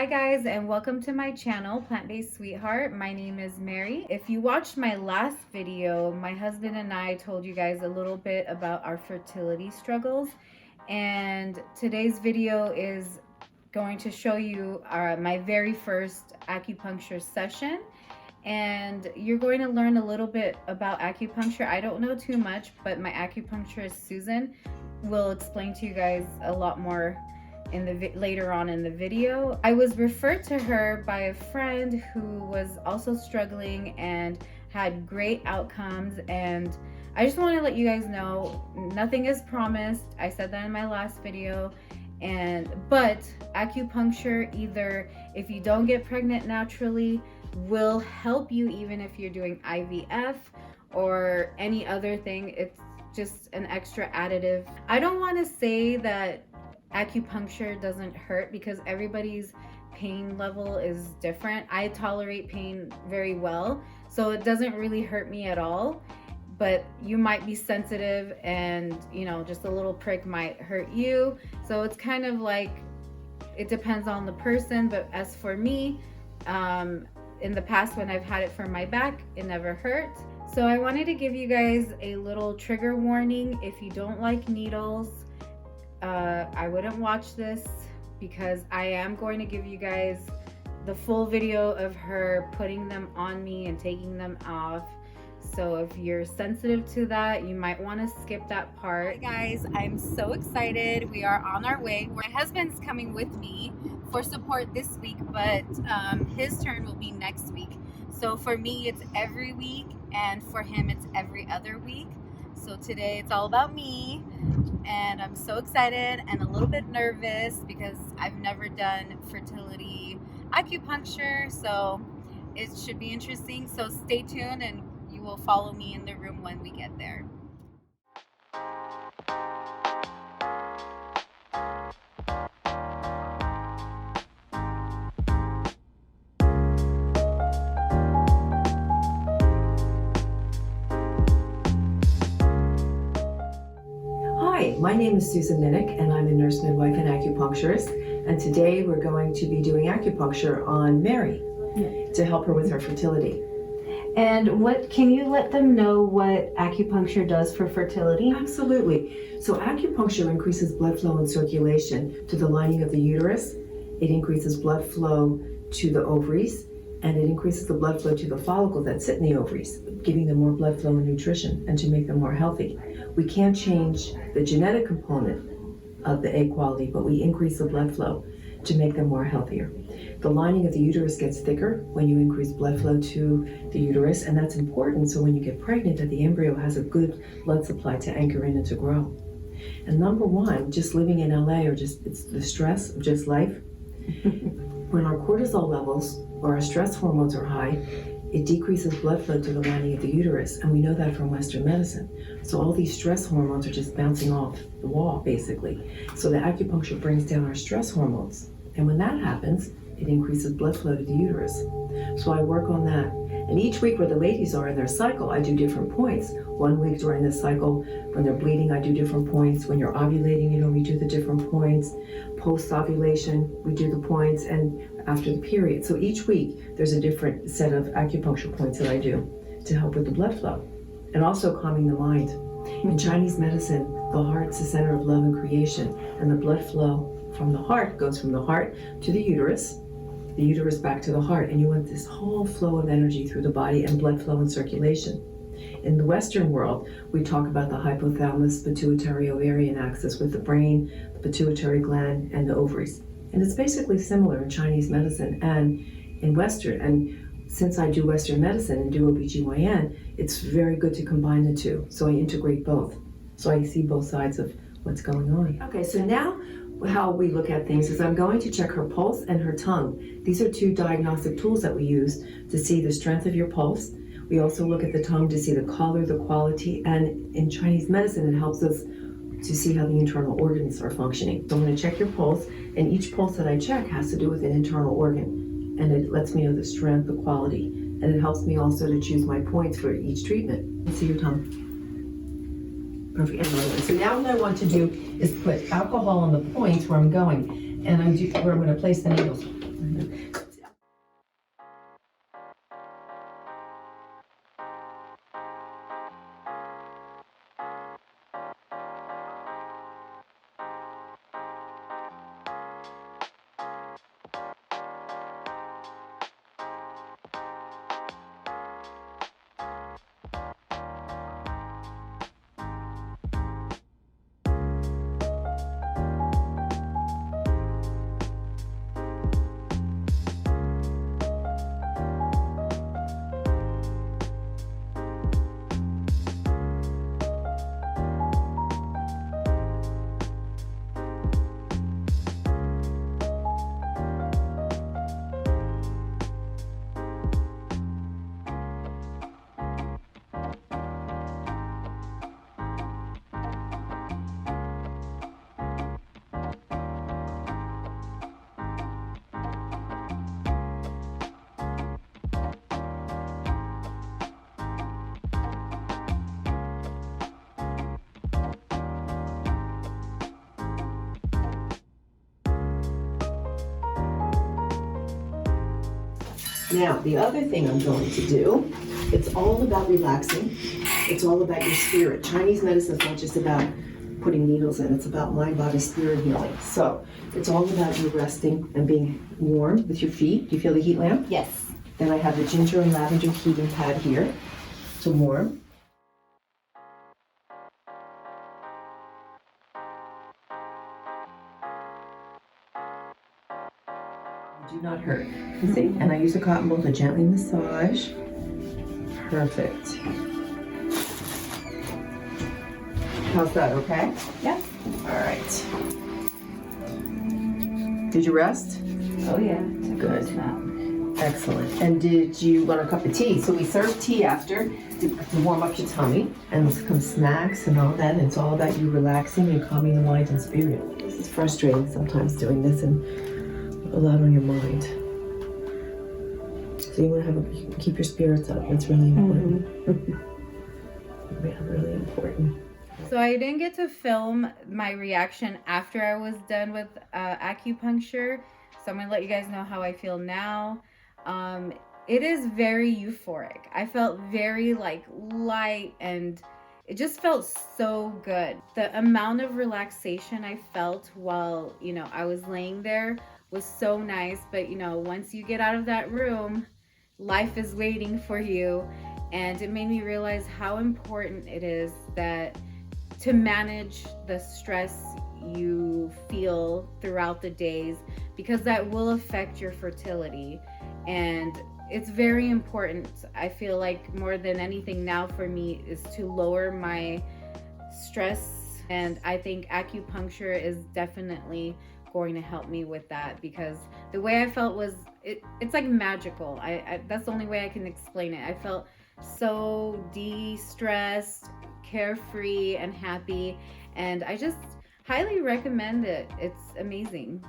Hi guys, and welcome to my channel, Plant-Based Sweetheart. My name is Mary. If you watched my last video, my husband and I told you guys a little bit about our fertility struggles, and today's video is going to show you my very first acupuncture session, and you're going to learn a little bit about acupuncture. I don't know too much, but my acupuncturist Susan will explain to you guys a lot more later on in the video. I was referred to her by a friend who was also struggling and had great outcomes, and I just want to let you guys know nothing is promised. I said that in my last video, but acupuncture, either if you don't get pregnant naturally, will help you even if you're doing IVF or any other thing. It's just an extra additive. I don't want to say that acupuncture doesn't hurt because everybody's pain level is different. I tolerate pain very well, so it doesn't really hurt me at all, but you might be sensitive and just a little prick might hurt you. So it's kind of like, it depends on the person. But as for me, in the past when I've had it for my back, it never hurt. So I wanted to give you guys a little trigger warning. If you don't like needles, I wouldn't watch this, because I am going to give you guys the full video of her putting them on me and taking them off. So if you're sensitive to that, you might want to skip that part. Hi guys, I'm so excited. We are on our way. My husband's coming with me for support this week, but his turn will be next week. So for me, it's every week, and for him, it's every other week. So today it's all about me, and I'm so excited and a little bit nervous because I've never done fertility acupuncture, so it should be interesting. So stay tuned and you will follow me in the room when we get there. Hi, my name is Susan Minnick, and I'm a nurse midwife and acupuncturist. And today we're going to be doing acupuncture on Mary to help her with her fertility. And what can you let them know what acupuncture does for fertility? Absolutely. So acupuncture increases blood flow and circulation to the lining of the uterus. It increases blood flow to the ovaries, and it increases the blood flow to the follicles that sit in the ovaries, giving them more blood flow and nutrition and to make them more healthy. We can't change the genetic component of the egg quality, but we increase the blood flow to make them more healthier. The lining of the uterus gets thicker when you increase blood flow to the uterus, and that's important so when you get pregnant that the embryo has a good blood supply to anchor in and to grow. And number one, just living in LA, or it's the stress of just life. When our cortisol levels or our stress hormones are high, it decreases blood flow to the lining of the uterus, and we know that from Western medicine. So all these stress hormones are just bouncing off the wall, basically. So the acupuncture brings down our stress hormones, and when that happens, it increases blood flow to the uterus. So I work on that. And each week where the ladies are in their cycle, I do different points. 1 week during the cycle, when they're bleeding, I do different points. When you're ovulating, we do the different points. Post-ovulation, we do the points, and after the period. So each week, there's a different set of acupuncture points that I do to help with the blood flow and also calming the mind. In Chinese medicine, the heart's the center of love and creation, and the blood flow from the heart goes from the heart to the uterus back to the heart, and you want this whole flow of energy through the body and blood flow and circulation. In the Western world, we talk about the hypothalamus pituitary ovarian axis with the brain, the pituitary gland, and the ovaries. And it's basically similar in Chinese medicine and in Western. And since I do Western medicine and do OBGYN, it's very good to combine the two. So I integrate both. So I see both sides of what's going on. Okay, so now how we look at things is I'm going to check her pulse and her tongue. These are two diagnostic tools that we use to see the strength of your pulse. We also look at the tongue to see the color, the quality, and in Chinese medicine it helps us to see how the internal organs are functioning. So I'm going to check your pulse, and each pulse that I check has to do with an internal organ, and it lets me know the strength, the quality, and it helps me also to choose my points for each treatment. Let's see your tongue. Perfect. So now what I want to do is put alcohol on the points where I'm going, and where I'm going to place the needles. Now, the other thing I'm going to do, it's all about relaxing. It's all about your spirit. Chinese medicine is not just about putting needles in, it's about mind, body, spirit healing. So it's all about you resting and being warm with your feet. Do you feel the heat lamp? Yes. Then I have the ginger and lavender heating pad here to warm. Do not hurt. You see? And I use a cotton ball to gently massage. Perfect. How's that, okay? Yeah. All right. Did you rest? Oh yeah. Good. Excellent. And did you want a cup of tea? So we serve tea after to warm up your tummy and some snacks and all that. And it's all about you relaxing and calming the mind and spirit. It's frustrating sometimes doing this and a lot on your mind. So you want to keep your spirits up. That's really important. Yeah, really important. So I didn't get to film my reaction after I was done with acupuncture. So I'm gonna let you guys know how I feel now. It is very euphoric. I felt very light, and it just felt so good. The amount of relaxation I felt while, I was laying there was so nice. But, once you get out of that room, life is waiting for you. And it made me realize how important it is to manage the stress you feel throughout the days, because that will affect your fertility. And it's very important, I feel like, more than anything now for me, is to lower my stress. And I think acupuncture is definitely going to help me with that, because the way I felt was it's like magical. I that's the only way I can explain it. I felt so de-stressed, carefree, and happy, and I just highly recommend it. It's amazing.